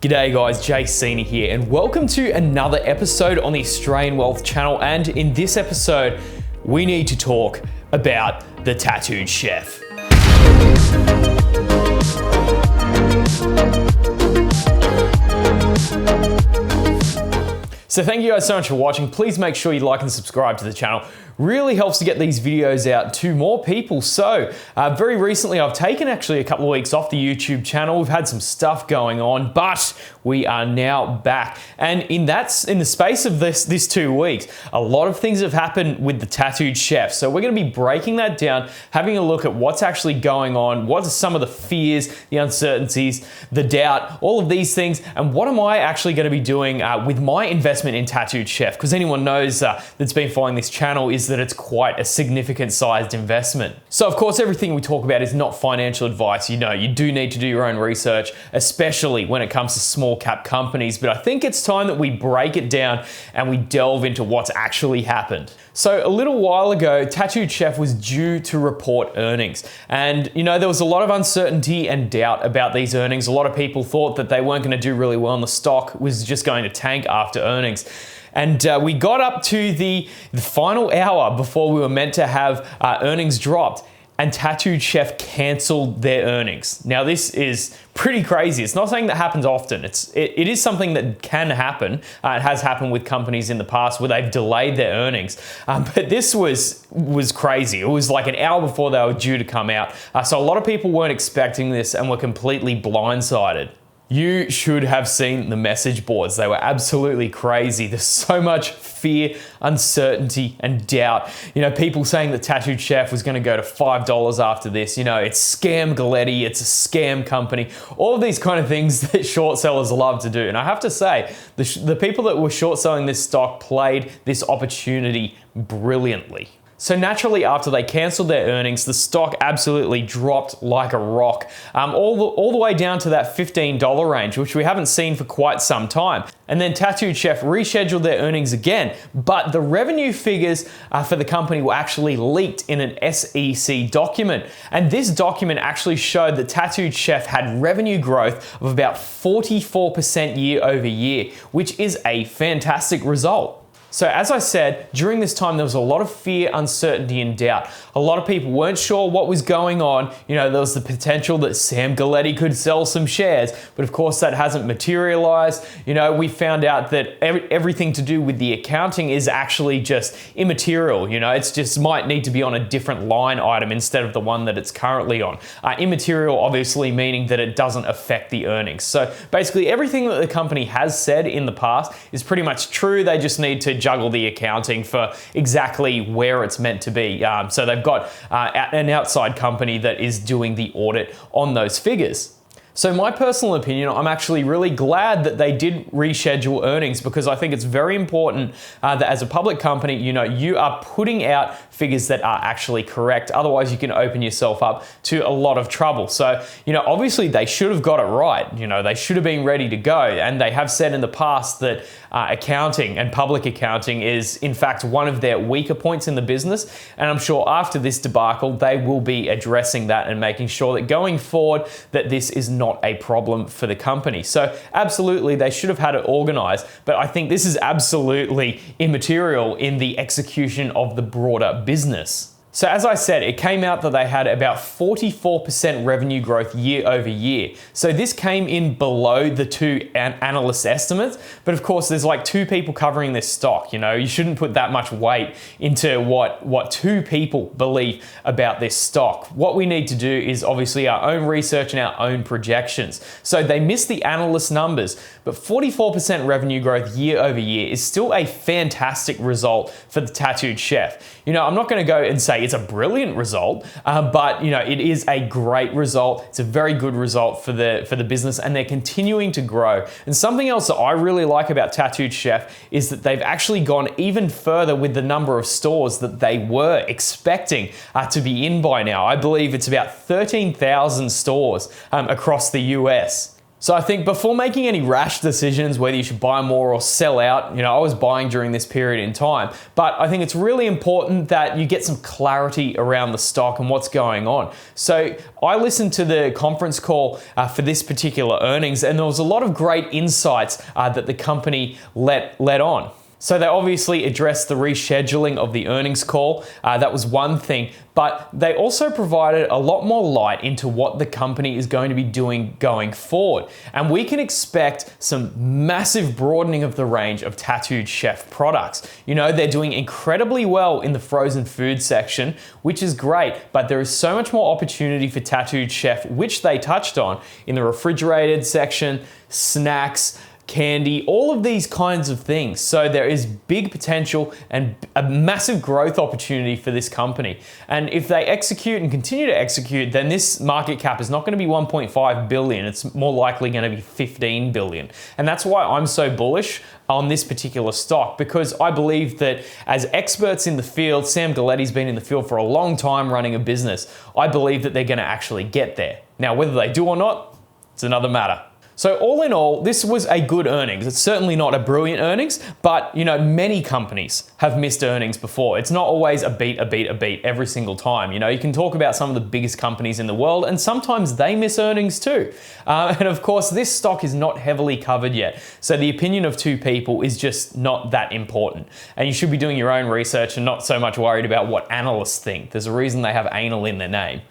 G'day guys, Seeney here, and welcome to another episode on the Australian Wealth Channel. And in this episode, we need to talk about the tattooed chef. So thank you guys so much for watching. Please make sure you like and subscribe to the channel. Really helps to get these videos out to more people. So very recently I've taken actually a couple of weeks off the YouTube channel. We've had some stuff going on, but we are now back. And in the space of this 2 weeks, a lot of things have happened with the tattooed chef. So we're going to be breaking that down, having a look at what's actually going on, what are some of the fears, the uncertainties, the doubt, all of these things, and what am I actually going to be doing with my investment in tattooed chef? Because anyone knows that's been following this channel is that it's quite a significant sized investment. So of course, everything we talk about is not financial advice. You know, you do need to do your own research, especially when it comes to small cap companies. But I think it's time that we break it down and we delve into what's actually happened. So a little while ago, Tattooed Chef was due to report earnings. And you know, there was a lot of uncertainty and doubt about these earnings. A lot of people thought that they weren't going to do really well and the stock was just going to tank after earnings. And we got up to the final hour before we were meant to have earnings dropped, and Tattooed Chef canceled their earnings. Now this is pretty crazy. It's not something that happens often. It is something that can happen. It has happened with companies in the past where they've delayed their earnings. But this was crazy. It was like an hour before they were due to come out. So a lot of people weren't expecting this and were completely blindsided. You should have seen the message boards. They were absolutely crazy. There's so much fear, uncertainty, and doubt. You know, people saying that Tattooed Chef was going to go to $5 after this. You know, it's scam Galletti, it's a scam company. All of these kind of things that short sellers love to do. And I have to say, the people that were short selling this stock played this opportunity brilliantly. So naturally, after they canceled their earnings, the stock absolutely dropped like a rock, all the way down to that $15 range, which we haven't seen for quite some time. And then Tattooed Chef rescheduled their earnings again, but the revenue figures for the company were actually leaked in an SEC document. And this document actually showed that Tattooed Chef had revenue growth of about 44% year over year, which is a fantastic result. So as I said, during this time, there was a lot of fear, uncertainty, and doubt. A lot of people weren't sure what was going on. You know, there was the potential that Sam Galletti could sell some shares, but of course that hasn't materialized. You know, we found out that everything to do with the accounting is actually just immaterial. You know, it's just might need to be on a different line item instead of the one that it's currently on. Immaterial, obviously, meaning that it doesn't affect the earnings. So basically everything that the company has said in the past is pretty much true. They just need to juggle the accounting for exactly where it's meant to be. So they've got an outside company that is doing the audit on those figures. So my personal opinion, I'm actually really glad that they did reschedule earnings, because I think it's very important that as a public company, you know, you are putting out figures that are actually correct. Otherwise, you can open yourself up to a lot of trouble. So, you know, obviously they should have got it right. You know, they should have been ready to go. And they have said in the past that accounting and public accounting is in fact one of their weaker points in the business. And I'm sure after this debacle, they will be addressing that and making sure that going forward that this is not a problem for the company. So absolutely, they should have had it organized, but I think this is absolutely immaterial in the execution of the broader business. So as I said, it came out that they had about 44% revenue growth year over year. So this came in below the two analyst estimates, but of course there's like two people covering this stock. You know, you shouldn't put that much weight into what two people believe about this stock. What we need to do is obviously our own research and our own projections. So they missed the analyst numbers, but 44% revenue growth year over year is still a fantastic result for the Tattooed Chef. You know, I'm not going to go and say it's a brilliant result, but you know, it is a great result. It's a very good result for the business, and they're continuing to grow. And something else that I really like about Tattooed Chef is that they've actually gone even further with the number of stores that they were expecting to be in by now. I believe it's about 13,000 stores across the US. So I think before making any rash decisions, whether you should buy more or sell out, I was buying during this period in time, but I think it's really important that you get some clarity around the stock and what's going on. So I listened to the conference call for this particular earnings, and there was a lot of great insights that the company let on. So they obviously addressed the rescheduling of the earnings call. That was one thing, but they also provided a lot more light into what the company is going to be doing going forward. And we can expect some massive broadening of the range of Tattooed Chef products. They're doing incredibly well in the frozen food section, which is great, but there is so much more opportunity for Tattooed Chef, which they touched on in the refrigerated section, snacks, candy, all of these kinds of things. So there is big potential and a massive growth opportunity for this company. And if they execute and continue to execute, then this market cap is not going to be 1.5 billion. It's more likely going to be 15 billion. And that's why I'm so bullish on this particular stock, because I believe that as experts in the field, Sam Galetti's been in the field for a long time running a business. I believe that they're going to actually get there. Now, whether they do or not, it's another matter. So all in all, this was a good earnings. It's certainly not a brilliant earnings, but many companies have missed earnings before. It's not always a beat every single time. You can talk about some of the biggest companies in the world, and sometimes they miss earnings too. And of course, this stock is not heavily covered yet. So the opinion of two people is just not that important. And you should be doing your own research and not so much worried about what analysts think. There's a reason they have anal in their name.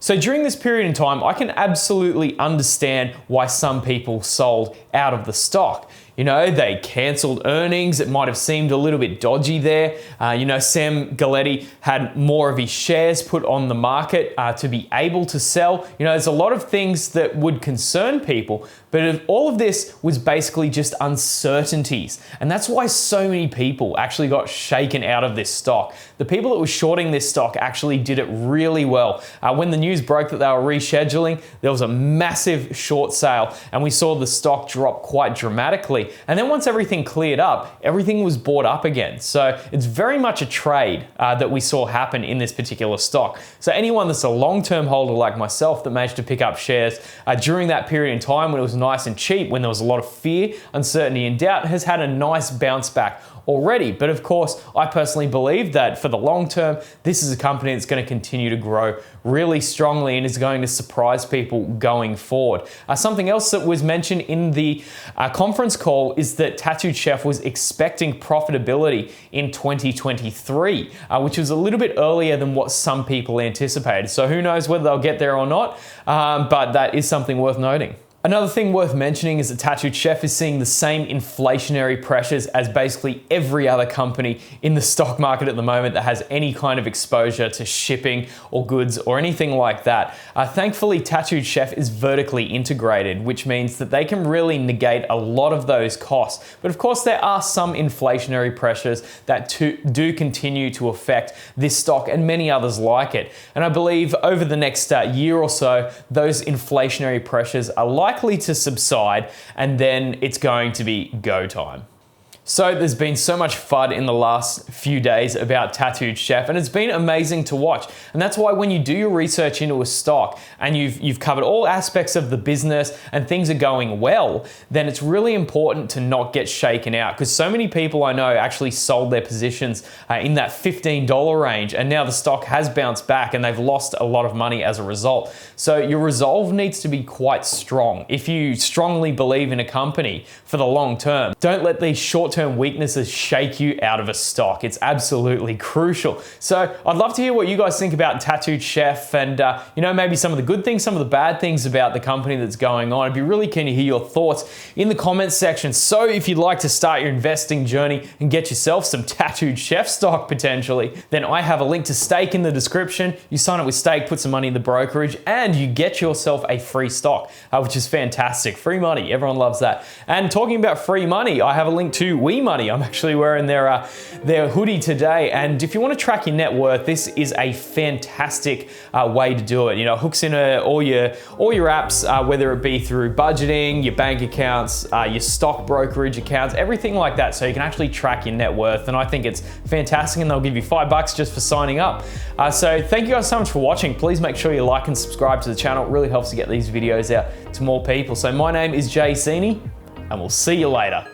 So during this period in time, I can absolutely understand why some people sold out of the stock. They cancelled earnings. It might have seemed a little bit dodgy there. Sam Galetti had more of his shares put on the market to be able to sell. There's a lot of things that would concern people, but all of this was basically just uncertainties. And that's why so many people actually got shaken out of this stock. The people that were shorting this stock actually did it really well. When the news broke that they were rescheduling, there was a massive short sale, and we saw the stock drop quite dramatically. And then once everything cleared up, everything was bought up again. So it's very much a trade that we saw happen in this particular stock. So anyone that's a long-term holder like myself that managed to pick up shares during that period in time when it was nice and cheap, when there was a lot of fear, uncertainty, and doubt, has had a nice bounce back already. But of course, I personally believe that for the long term, this is a company that's going to continue to grow really strongly and is going to surprise people going forward. Something else that was mentioned in the conference call is that Tattooed Chef was expecting profitability in 2023, which was a little bit earlier than what some people anticipated. So who knows whether they'll get there or not, but that is something worth noting. Another thing worth mentioning is that Tattooed Chef is seeing the same inflationary pressures as basically every other company in the stock market at the moment that has any kind of exposure to shipping or goods or anything like that. Thankfully, Tattooed Chef is vertically integrated, which means that they can really negate a lot of those costs. But of course, there are some inflationary pressures that do continue to affect this stock and many others like it. And I believe over the next year or so, those inflationary pressures are likely to subside, and then it's going to be go time. So there's been so much FUD in the last few days about Tattooed Chef, and it's been amazing to watch. And that's why when you do your research into a stock and you've covered all aspects of the business and things are going well, then it's really important to not get shaken out, because so many people I know actually sold their positions in that $15 range, and now the stock has bounced back and they've lost a lot of money as a result. So your resolve needs to be quite strong. If you strongly believe in a company for the long term, don't let these short-term weaknesses shake you out of a stock. It's absolutely crucial. So I'd love to hear what you guys think about Tattooed Chef and maybe some of the good things, some of the bad things about the company that's going on. I'd be really keen to hear your thoughts in the comments section. So if you'd like to start your investing journey and get yourself some Tattooed Chef stock potentially, then I have a link to Stake in the description. You sign up with Stake, put some money in the brokerage, and you get yourself a free stock, which is fantastic. Free money, everyone loves that. And talking about free money, I have a link to We Money. I'm actually wearing their hoodie today. And if you want to track your net worth, this is a fantastic way to do it. You know, it hooks in all your apps, whether it be through budgeting, your bank accounts, your stock brokerage accounts, everything like that. So you can actually track your net worth. And I think it's fantastic, and they'll give you $5 just for signing up. So thank you guys so much for watching. Please make sure you like and subscribe to the channel. It really helps to get these videos out to more people. So my name is Seeney, and we'll see you later.